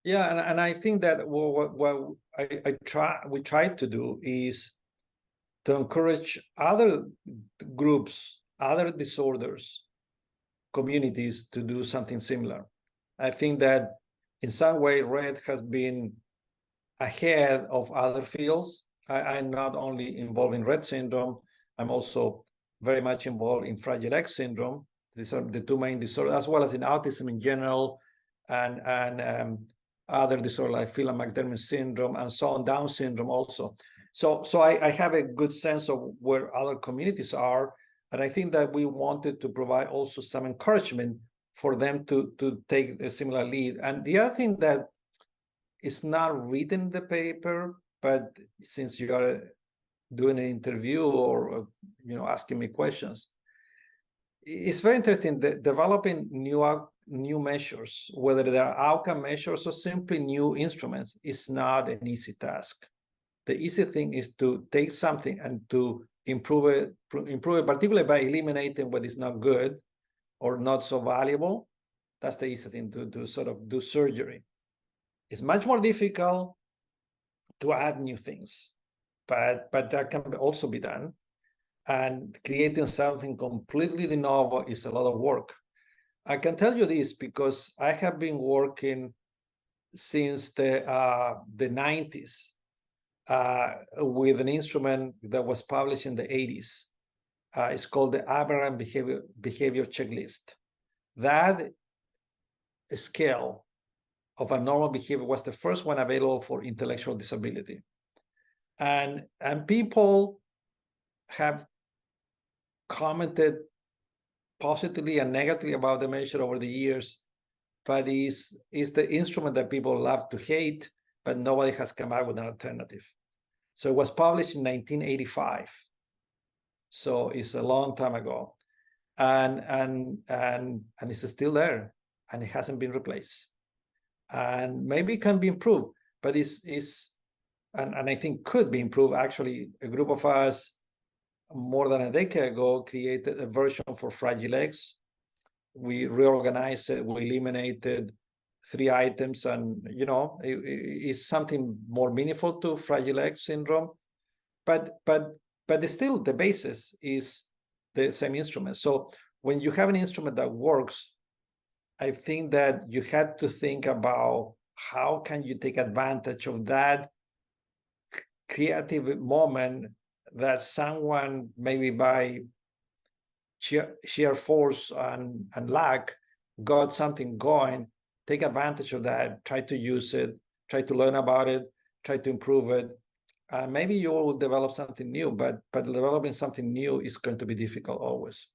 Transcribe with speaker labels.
Speaker 1: Yeah, and I think that what we tried to do is to encourage other groups, other disorders, communities to do something similar. I think that in some way, Rett has been ahead of other fields. I'm not only involved in Rett syndrome, I'm also very much involved in Fragile X syndrome. These are the two main disorders, as well as in autism in general, and other disorders like Phelan-McDermott syndrome and so on, Down syndrome also. So I have a good sense of where other communities are, and I think that we wanted to provide also some encouragement for them to take a similar lead. And the other thing that is not written in the paper, but since you are doing an interview or asking me questions, it's very interesting that developing new measures, whether they are outcome measures or simply new instruments, is not an easy task. The easy thing is to take something and to improve it, particularly by eliminating what is not good or not so valuable. That's the easy thing to do, sort of do surgery. It's much more difficult to add new things, but that can also be done. And creating something completely novel is a lot of work. I can tell you this because I have been working since the 90s with an instrument that was published in the 80s. It's called the Aberrant Behavior Checklist. That scale of a normal behavior was the first one available for intellectual disability. And people have commented positively and negatively about the measure over the years, but it's the instrument that people love to hate, but nobody has come up with an alternative. So it was published in 1985. So it's a long time ago. And it's still there, and it hasn't been replaced. And maybe it can be improved, but and I think could be improved. Actually, a group of us more than a decade ago created a version for Fragile X. We reorganized it, we eliminated 3 items, and it's something more meaningful to Fragile X syndrome. But still the basis is the same instrument. So when you have an instrument that works, I think that you had to think about how can you take advantage of that creative moment that someone, maybe by sheer force and luck, got something going. Take advantage of that, try to use it, try to learn about it, try to improve it. Maybe you will develop something new, but developing something new is going to be difficult always.